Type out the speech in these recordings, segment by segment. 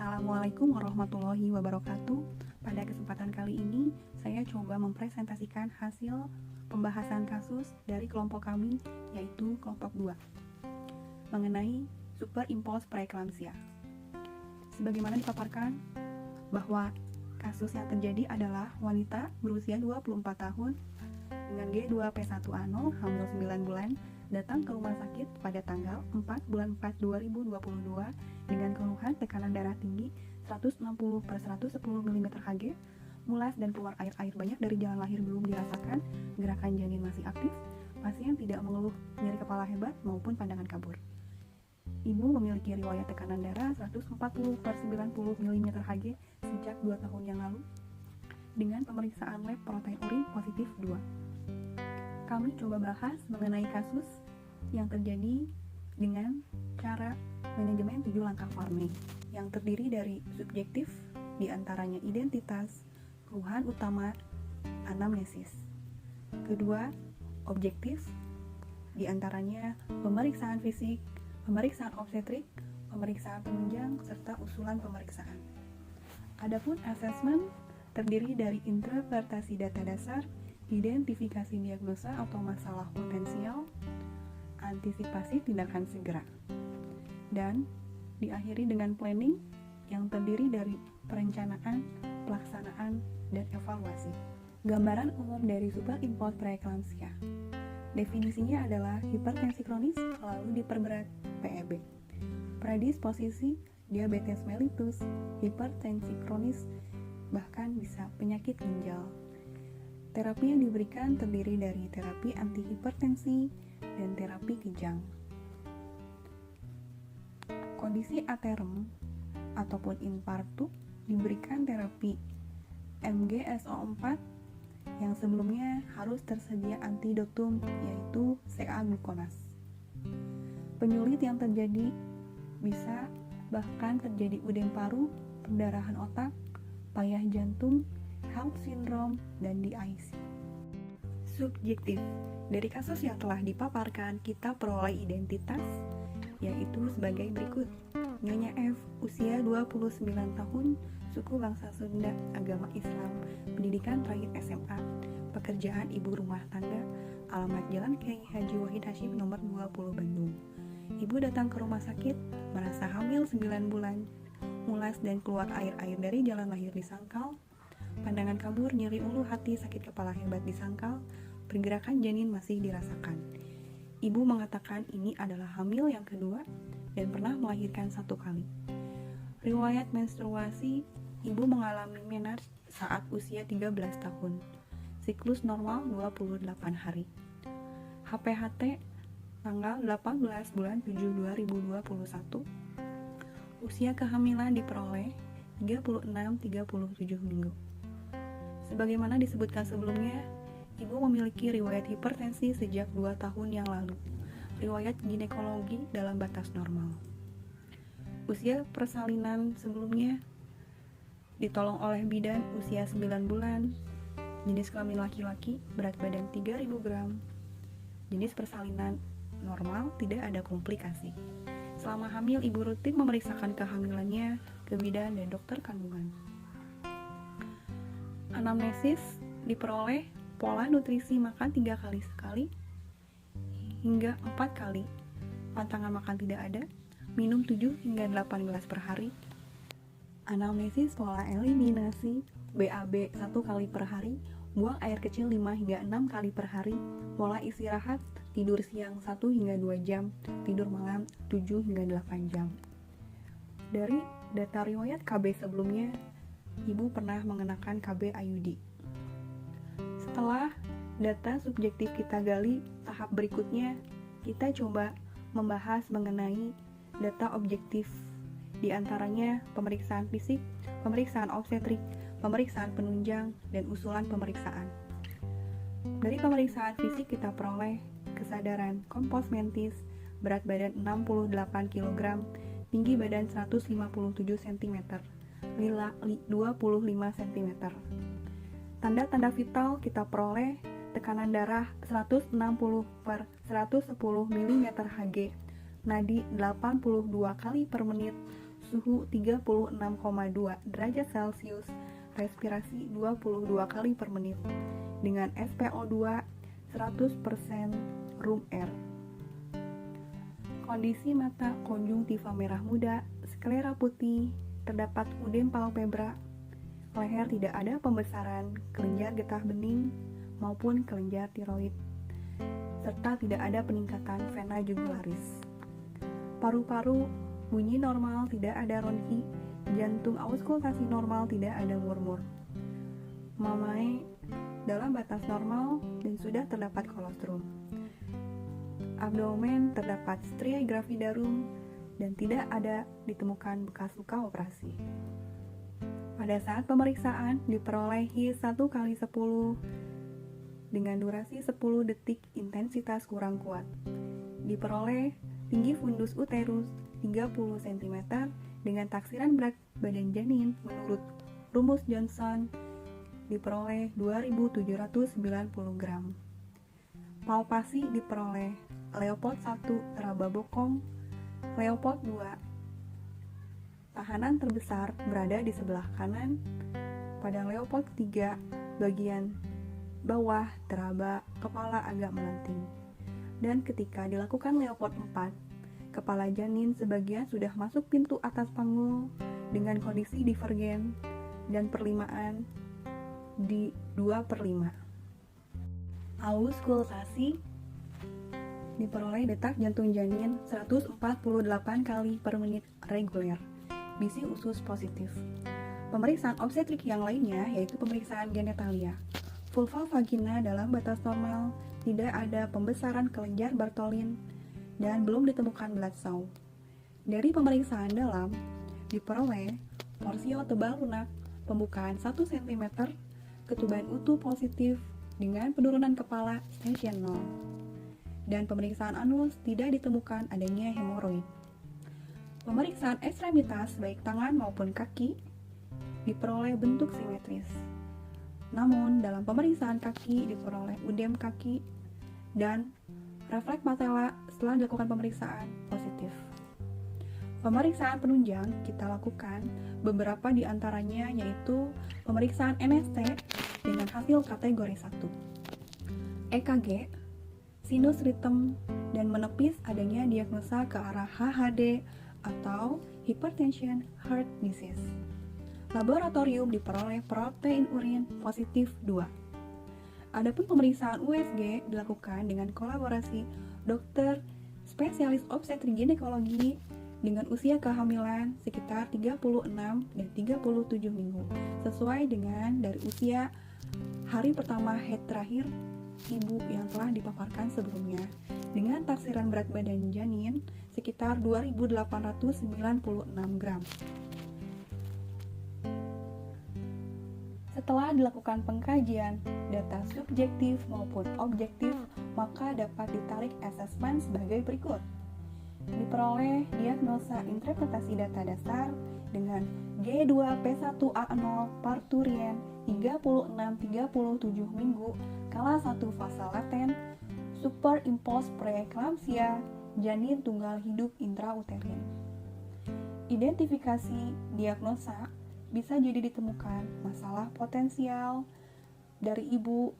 Assalamualaikum warahmatullahi wabarakatuh. Pada kesempatan kali ini, saya coba mempresentasikan hasil pembahasan kasus dari kelompok kami, yaitu kelompok 2, mengenai superimpos preeklamsia. Sebagaimana dipaparkan, bahwa kasus yang terjadi adalah wanita berusia 24 tahun dengan G2P1A0 hamil 9 bulan datang ke rumah sakit pada tanggal 4 bulan 4 2022 dengan keluhan tekanan darah tinggi 160/110 mm Hg, mulas dan keluar air banyak dari jalan lahir belum dirasakan, gerakan janin masih aktif, pasien tidak mengeluh nyeri kepala hebat maupun pandangan kabur. Ibu memiliki riwayat tekanan darah 140/90 mm Hg sejak 2 tahun yang lalu dengan pemeriksaan lab protein urin positif 2. Kami coba bahas mengenai kasus yang terjadi dengan cara manajemen 7 langkah Varney yang terdiri dari subjektif, diantaranya identitas, keluhan utama, anamnesis. Kedua, objektif, diantaranya pemeriksaan fisik, pemeriksaan obstetrik, pemeriksaan penunjang, serta usulan pemeriksaan. Adapun asesmen terdiri dari interpretasi data dasar, identifikasi diagnosa atau masalah potensial, antisipasi tindakan segera, dan diakhiri dengan planning yang terdiri dari perencanaan, pelaksanaan, dan evaluasi. Gambaran umum dari superimpos preeklamsia. Definisinya adalah hipertensi kronis lalu diperberat PEB. Predisposisi diabetes mellitus, hipertensi kronis, bahkan bisa penyakit ginjal. Terapi yang diberikan terdiri dari terapi antihipertensi dan terapi kejang. Kondisi aterem ataupun infarktut diberikan terapi MgSO4 yang sebelumnya harus tersedia antidotum yaitu CA-gluconas. Penyulit yang terjadi bisa bahkan terjadi udem paru, perdarahan otak, payah jantung, HELLP syndrome, dan DIC. Subjektif. Dari kasus yang telah dipaparkan, kita peroleh identitas, yaitu sebagai berikut. Nyonya F, usia 29 tahun, suku bangsa Sunda, agama Islam, pendidikan terakhir SMA, pekerjaan ibu rumah tangga, alamat Jalan Kiai Haji Wahid Hasyim nomor 20 Bandung. Ibu datang ke rumah sakit, merasa hamil 9 bulan, mulas dan keluar air dari jalan lahir di sangkal, pandangan kabur, nyeri ulu hati, sakit kepala hebat di sangkal, pergerakan janin masih dirasakan. Ibu mengatakan ini adalah hamil yang kedua dan pernah melahirkan 1 kali. Riwayat menstruasi, ibu mengalami menarche saat usia 13 tahun. Siklus normal 28 hari. HPHT tanggal 18 bulan 7 2021. Usia kehamilan diperoleh 36-37 minggu. Sebagaimana disebutkan sebelumnya, ibu memiliki riwayat hipertensi sejak 2 tahun yang lalu. Riwayat ginekologi dalam batas normal. Usia persalinan sebelumnya ditolong oleh bidan usia 9 bulan, jenis kelamin laki-laki, berat badan 3000 gram, jenis persalinan normal, tidak ada komplikasi. Selama hamil, ibu rutin memeriksakan kehamilannya ke bidan dan dokter kandungan. Anamnesis diperoleh pola nutrisi makan 3 kali sekali hingga 4 kali, pantangan makan tidak ada, minum 7 hingga 8 gelas per hari. Anamnesis pola eliminasi BAB 1 kali per hari, buang air kecil 5 hingga 6 kali per hari, pola istirahat, tidur siang 1 hingga 2 jam, tidur malam 7 hingga 8 jam. Dari data riwayat KB sebelumnya, ibu pernah mengenakan KB IUD. Setelah data subjektif kita gali, tahap berikutnya kita coba membahas mengenai data objektif, diantaranya pemeriksaan fisik, pemeriksaan obstetrik, pemeriksaan penunjang, dan usulan pemeriksaan. Dari pemeriksaan fisik kita peroleh kesadaran kompos mentis, berat badan 68 kg, tinggi badan 157 cm, lila 25 cm. Tanda-tanda vital kita peroleh tekanan darah 160/110 mm Hg, nadi 82 kali per menit, suhu 36,2 derajat Celcius, respirasi 22 kali per menit, dengan SpO2 100% room air. Kondisi mata konjungtiva merah muda, sklera putih, terdapat udem palpebra, leher tidak ada pembesaran kelenjar getah bening maupun kelenjar tiroid, serta tidak ada peningkatan vena jugularis. Paru-paru bunyi normal, tidak ada ronki, jantung auskultasi normal, tidak ada murmur. Mamae dalam batas normal dan sudah terdapat kolostrum. Abdomen terdapat striae gravidarum dan tidak ada ditemukan bekas luka operasi. Pada saat pemeriksaan diperoleh His 1/10 dengan durasi 10 detik, intensitas kurang kuat. Diperoleh tinggi fundus uterus 30 cm dengan taksiran berat badan janin menurut rumus Johnson diperoleh 2790 gram. Palpasi diperoleh Leopold 1 raba bokong, Leopold 2 tahanan terbesar berada di sebelah kanan, pada Leopold 3 bagian bawah teraba kepala agak melenting. Dan ketika dilakukan Leopold 4, kepala janin sebagian sudah masuk pintu atas panggul dengan kondisi divergen dan perlimaan di 2/5. Auskultasi diperoleh detak jantung janin 148 kali per menit reguler, bisi usus positif. Pemeriksaan obstetrik yang lainnya yaitu pemeriksaan genetalia. Vulva vagina dalam batas normal, tidak ada pembesaran kelenjar Bartholin, dan belum ditemukan blood sow. Dari pemeriksaan dalam, diperoleh porsio tebal lunak, pembukaan 1 cm, ketuban utuh positif dengan penurunan kepala station 0. Dan pemeriksaan anus tidak ditemukan adanya hemoroid. Pemeriksaan ekstremitas baik tangan maupun kaki diperoleh bentuk simetris. Namun, dalam pemeriksaan kaki diperoleh udem kaki dan refleks patella setelah dilakukan pemeriksaan positif. Pemeriksaan penunjang kita lakukan beberapa di antaranya yaitu pemeriksaan NST dengan hasil kategori 1. EKG, sinus ritem, dan menepis adanya diagnosa ke arah HHD atau hypertension heart disease. Laboratorium diperoleh protein urin positif 2. Adapun pemeriksaan USG dilakukan dengan kolaborasi dokter spesialis obstetrik ginekologi dengan usia kehamilan sekitar 36 dan 37 minggu sesuai dengan dari usia hari pertama head terakhir ibu yang telah dipaparkan sebelumnya dengan taksiran berat badan janin sekitar 2896 gram. Setelah dilakukan pengkajian data subjektif maupun objektif, maka dapat ditarik asesmen sebagai berikut. Diperoleh diagnosa interpretasi data dasar dengan G2P1A0 parturian 36-37 minggu kala 1 fase laten, superimpos preeklamsia, janin tunggal hidup intrauterin. Identifikasi diagnosa bisa jadi ditemukan masalah potensial dari ibu,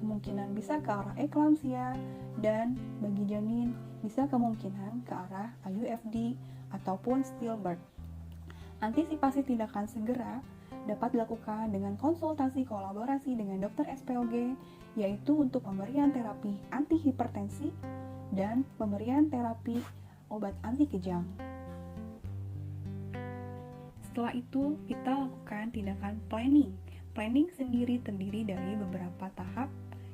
kemungkinan bisa ke arah eklamsia, dan bagi janin bisa kemungkinan ke arah IUFD ataupun stillbirth. Antisipasi tindakan segera dapat dilakukan dengan konsultasi kolaborasi dengan dokter SPOG, yaitu untuk pemberian terapi antihipertensi dan pemberian terapi obat anti kejang. Setelah itu, kita lakukan tindakan planning. Planning sendiri terdiri dari beberapa tahap.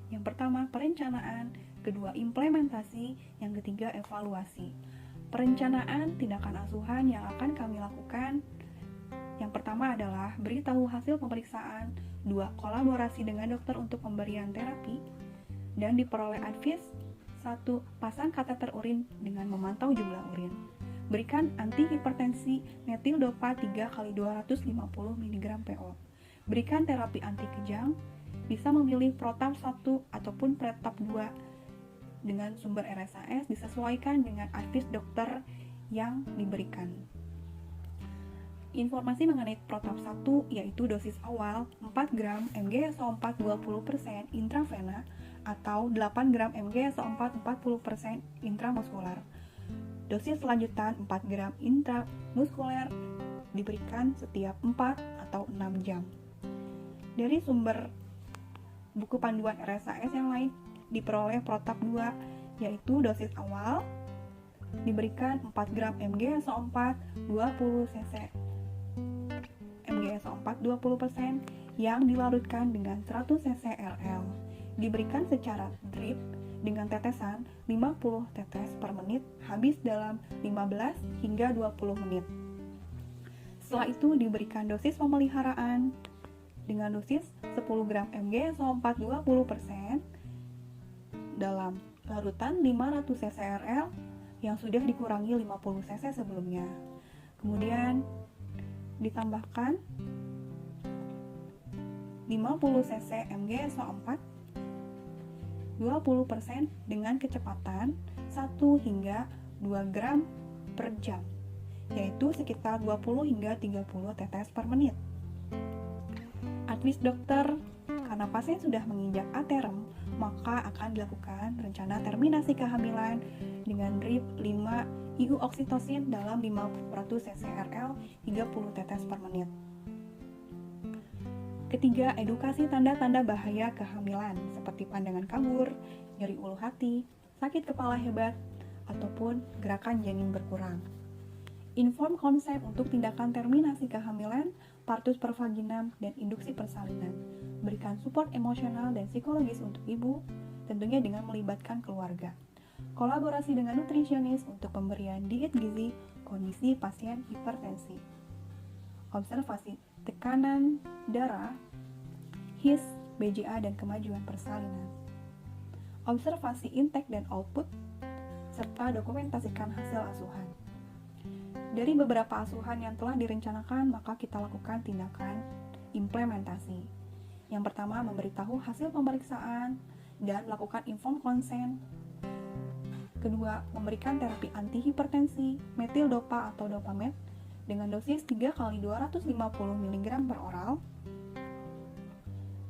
Yang pertama, perencanaan. Kedua, implementasi. Yang ketiga, evaluasi. Perencanaan tindakan asuhan yang akan kami lakukan. Yang pertama adalah beritahu hasil pemeriksaan. 2. Kolaborasi dengan dokter untuk pemberian terapi. Dan diperoleh advice. 1. Pasang kateter urin dengan memantau jumlah urin. Berikan antihipertensi metildopa 3x250 mg PO. Berikan terapi anti kejang, bisa memilih protap 1 ataupun pretap 2 dengan sumber RSAS disesuaikan dengan advice dokter yang diberikan. Informasi mengenai protap 1 yaitu dosis awal 4 gram mgSO4 20% intravena atau 8 gram mgSO4 40% intramuskular. Dosis lanjutan 4 gram intramuskuler diberikan setiap 4 atau 6 jam. Dari sumber buku panduan RSAS yang lain diperoleh protap 2 yaitu dosis awal diberikan 4 gram mgSO4 20 cc mgSO4 20% yang dilarutkan dengan 100 cc RL, diberikan secara drip dengan tetesan 50 tetes per menit habis dalam 15 hingga 20 menit. Setelah itu diberikan dosis pemeliharaan dengan dosis 10 gram mgSO4 20% dalam larutan 500 cc RL yang sudah dikurangi 50 cc sebelumnya. Kemudian ditambahkan 50 cc mgSO4 20% dengan kecepatan 1 hingga 2 gram per jam, yaitu sekitar 20 hingga 30 tetes per menit. Advis dokter, karena pasien sudah menginjak aterem, maka akan dilakukan rencana terminasi kehamilan dengan drip 5 IU oksitosin dalam 500 cc RL 30 tetes per menit. Ketiga, edukasi tanda-tanda bahaya kehamilan seperti pandangan kabur, nyeri ulu hati, sakit kepala hebat, ataupun gerakan janin berkurang. Inform konsep untuk tindakan terminasi kehamilan, partus per vaginam, dan induksi persalinan. Berikan support emosional dan psikologis untuk ibu, tentunya dengan melibatkan keluarga. Kolaborasi dengan nutrisionis untuk pemberian diet gizi kondisi pasien hipertensi. Observasi tekanan darah, HIS, BJA, dan kemajuan persalinan. Observasi intake dan output, serta dokumentasikan hasil asuhan. Dari beberapa asuhan yang telah direncanakan, maka kita lakukan tindakan implementasi. Yang pertama, memberitahu hasil pemeriksaan dan melakukan inform consent. Kedua, memberikan terapi antihipertensi, metildopa atau dopamet dengan dosis 3 kali 250 mg per oral.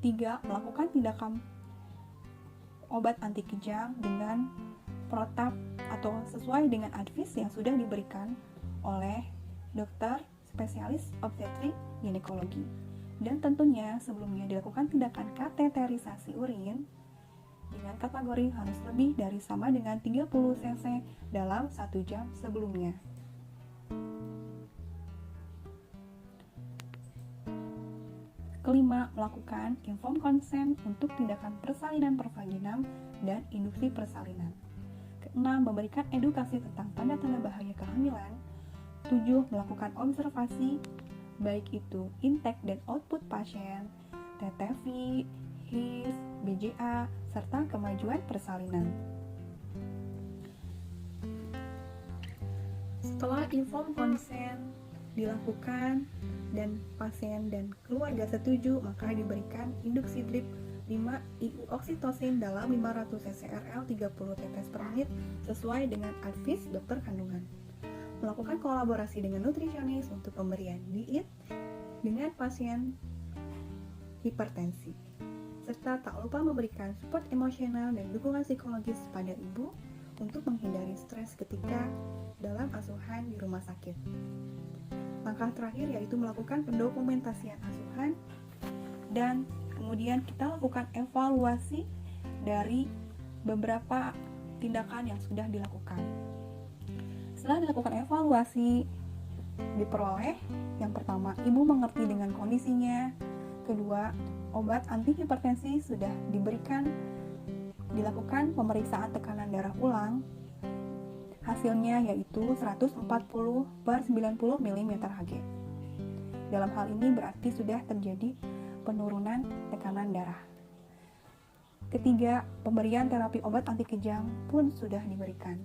3. Melakukan tindakan obat anti kejang dengan protap atau sesuai dengan advis yang sudah diberikan oleh dokter spesialis obstetrik ginekologi. Dan tentunya sebelumnya dilakukan tindakan kateterisasi urin dengan kategori harus lebih dari sama dengan 30 cc dalam 1 jam sebelumnya. Kelima, melakukan inform consent untuk tindakan persalinan per vaginam dan induksi persalinan. Keenam, memberikan edukasi tentang tanda-tanda bahaya kehamilan. 7. Melakukan observasi baik itu intake dan output pasien, TTV, HIS, BJA, serta kemajuan persalinan. Setelah inform consent dilakukan dan pasien dan keluarga setuju, maka diberikan induksi drip 5 IU oksitosin dalam 500 cc RL 30 tetes per menit sesuai dengan advis dokter kandungan. Melakukan kolaborasi dengan nutrisionis untuk pemberian diet dengan pasien hipertensi. Serta tak lupa memberikan support emosional dan dukungan psikologis pada ibu untuk menghindari stres ketika dalam asuhan di rumah sakit. Langkah terakhir yaitu melakukan pendokumentasian asuhan dan kemudian kita lakukan evaluasi dari beberapa tindakan yang sudah dilakukan. Setelah dilakukan evaluasi, diperoleh yang pertama, ibu mengerti dengan kondisinya. Kedua, obat antihipertensi sudah diberikan, dilakukan pemeriksaan tekanan darah ulang. Hasilnya yaitu 140 per 90 mm/Hg. Dalam hal ini berarti sudah terjadi penurunan tekanan darah. Ketiga, pemberian terapi obat anti kejang pun sudah diberikan.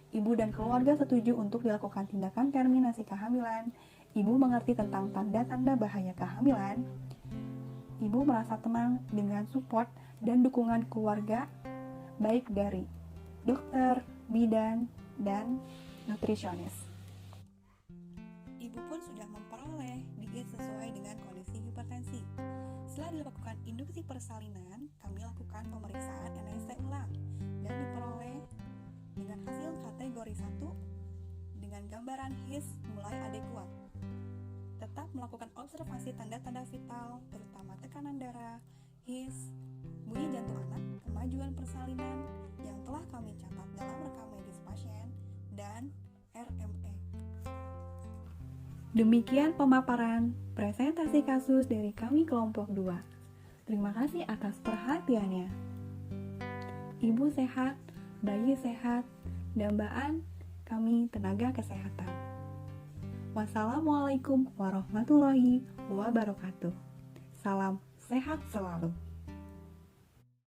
Ibu dan keluarga setuju untuk dilakukan tindakan terminasi kehamilan. Ibu mengerti tentang tanda-tanda bahaya kehamilan. Ibu merasa tenang dengan support dan dukungan keluarga, baik dari dokter, bidan, dan nutrisionis. Ibu pun sudah memperoleh Setelah dilakukan induksi persalinan, kami lakukan pemeriksaan NSC ulang dan diperoleh dengan hasil kategori 1 dengan gambaran HIS mulai adekuat. Tetap melakukan observasi tanda-tanda vital, terutama tekanan darah, HIS, bunyi jantung anak, kemajuan persalinan yang telah kami catat dalam rekam medis pasien, dan RME. Demikian pemaparan presentasi kasus dari kami kelompok 2. Terima kasih atas perhatiannya. Ibu sehat, bayi sehat, dambaan kami tenaga kesehatan. Wassalamualaikum warahmatullahi wabarakatuh. Salam sehat selalu.